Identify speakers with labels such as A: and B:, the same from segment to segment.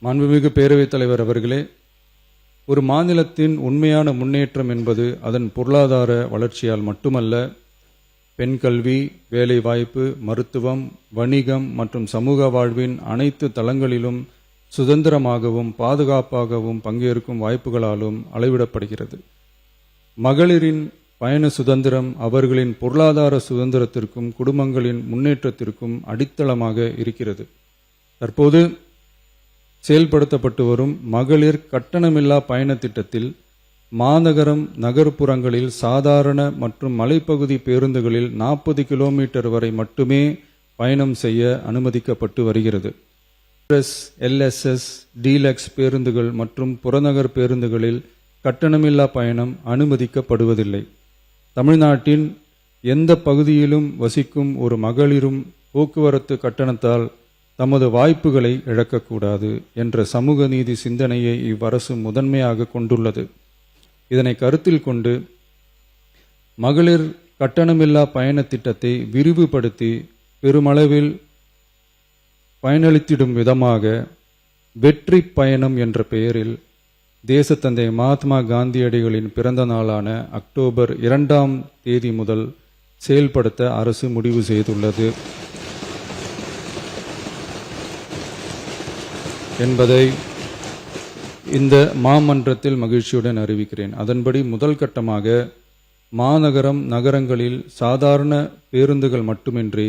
A: மாண்புமிகு பேரவைத் தலைவர் அவர்களே, ஒரு மாநிலத்தின் உண்மையான முன்னேற்றம் என்பது அதன் பொருளாதார வளர்ச்சியால் மட்டுமல்ல, பெண் கல்வி, வேலைவாய்ப்பு, மருத்துவம், வணிகம் மற்றும் சமூக வாழ்வின் அனைத்து தளங்களிலும் சுதந்திரமாகவும் பாதுகாப்பாகவும் பங்கேற்கும் வாய்ப்புகளாலும் அளவிடப்படுகிறது. மகளிரின் பயண சுதந்திரம் அவர்களின் பொருளாதார சுதந்திரத்திற்கும் குடும்பங்களின் முன்னேற்றத்திற்கும் அடித்தளமாக இருக்கிறது. தற்போது செயல்படுத்தப்பட்டு வரும் மகளிர் கட்டணமில்லா பயண திட்டத்தில் மாநகரம், நகர்ப்புறங்களில் சாதாரண மற்றும் மலைப்பகுதி பேருந்துகளில் 40 கிலோமீட்டர் வரை மட்டுமே பயணம் செய்ய அனுமதிக்கப்பட்டு வருகிறது. எல்எஸ்எஸ், டீலக்ஸ் பேருந்துகள் மற்றும் புறநகர் பேருந்துகளில் கட்டணமில்லா பயணம் அனுமதிக்கப்படுவதில்லை. தமிழ்நாட்டின் எந்த பகுதியிலும் வசிக்கும் ஒரு மகளிரும் போக்குவரத்து கட்டணத்தால் தமது வாய்ப்புகளை இழக்கக்கூடாது என்ற சமூக நீதி சிந்தனையை இவ்வரசு முதன்மையாக கொண்டுள்ளது. இதனை கருத்தில் கொண்டு மகளிர் கட்டணமில்லா பயண திட்டத்தை விரிவுபடுத்தி பெருமளவில் பயனளித்திடும் விதமாக வெற்றி பயணம் என்ற பெயரில் தேசத்தந்தை மகாத்மா காந்தியடிகளின் பிறந்த நாளான அக்டோபர் 2ஆம் தேதி முதல் செயல்படுத்த அரசு முடிவு செய்துள்ளது என்பதை இந்த மாமன்றத்தில் மகிழ்ச்சியுடன் அறிவிக்கிறேன். அதன்படி முதல் கட்டமாக மாநகரம், நகரங்களில் சாதாரண பேருந்துகள் மட்டுமின்றி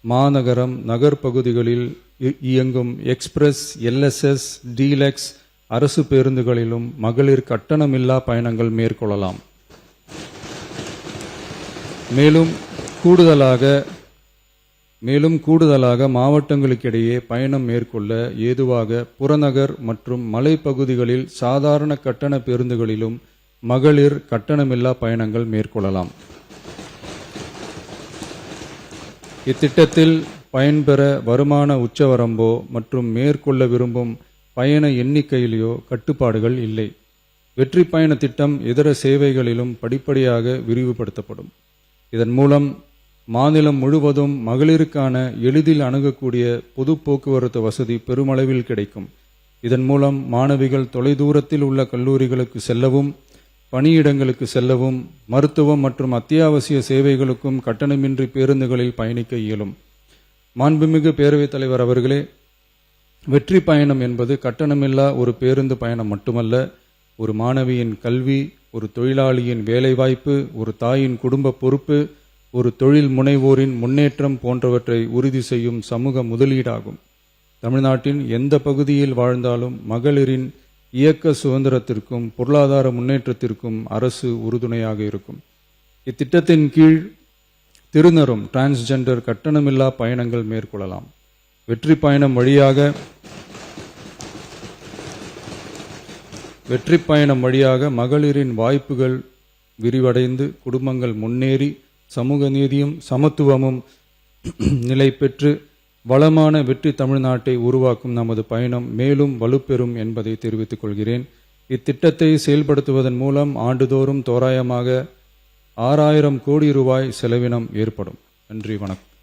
A: மாநகரம், நகர்பகுதிகளில் இயங்கும் எக்ஸ்பிரஸ், எல்எஸ்எஸ், டீலக்ஸ் அரசு பேருந்துகளிலும் மகளிர் கட்டணமில்லா பயணங்கள் மேற்கொள்ளலாம். மேலும் கூடுதலாக மாவட்டங்களுக்கிடையே பயணம் மேற்கொள்ள ஏதுவாக புறநகர் மற்றும் மலைப்பகுதிகளில் சாதாரண கட்டண பேருந்துகளிலும் மகளிர் கட்டணமில்லா பயணங்கள் மேற்கொள்ளலாம். இத்திட்டத்தில் பயன்பெற வருமான உச்சவரம்போ மற்றும் மேற்கொள்ள விரும்பும் பயண எண்ணிக்கையிலேயோ கட்டுப்பாடுகள் இல்லை. வெற்றி பயண திட்டம் இதர சேவைகளிலும் படிப்படியாக விரிவுபடுத்தப்படும். இதன் மூலம் மாநிலம் முழுவதும் மகளிருக்கான எளிதில் அணுகக்கூடிய பொது போக்குவரத்து வசதி பெருமளவில் கிடைக்கும். இதன் மூலம் மாணவிகள் தொலைதூரத்தில் உள்ள கல்லூரிகளுக்கு செல்லவும், பணியிடங்களுக்கு செல்லவும், மருத்துவம் மற்றும் அத்தியாவசிய சேவைகளுக்கும் கட்டணமின்றி பேருந்துகளில் பயணிக்க இயலும். மாண்புமிகு பேரவைத் தலைவர் அவர்களே, வெற்றி பயணம் என்பது கட்டணமில்லா ஒரு பேருந்து பயணம் மட்டுமல்ல, ஒரு மாணவியின் கல்வி, ஒரு தொழிலாளியின் வேலைவாய்ப்பு, ஒரு தாயின் குடும்ப பொறுப்பு, ஒரு தொழில் முனைவோரின் முன்னேற்றம் போன்றவற்றை உறுதி செய்யும் சமூக முதலீடாகும். தமிழ்நாட்டின் எந்த பகுதியில் வாழ்ந்தாலும் மகளிரின் இயக்க சுதந்திரத்திற்கும் பொருளாதார முன்னேற்றத்திற்கும் அரசு உறுதுணையாக இருக்கும். இத்திட்டத்தின் கீழ் திருநரும் டிரான்ஸ்ஜெண்டர் கட்டணமில்லா பயணங்கள் மேற்கொள்ளலாம். வெற்றி பயணம் வழியாக மகளிரின் வாய்ப்புகள் விரிவடைந்து குடும்பங்கள் முன்னேறி சமூக நீதியும் சமத்துவமும் நிலை பெற்று வளமான வெற்றி தமிழ்நாட்டை உருவாக்கும் நமது பயணம் மேலும் வலுப்பெறும் என்பதை தெரிவித்துக் கொள்கிறேன். இத்திட்டத்தை செயல்படுத்துவதன் மூலம் ஆண்டுதோறும் தோராயமாக 6000 கோடி ரூபாய் செலவினம் ஏற்படும். நன்றி, வணக்கம்.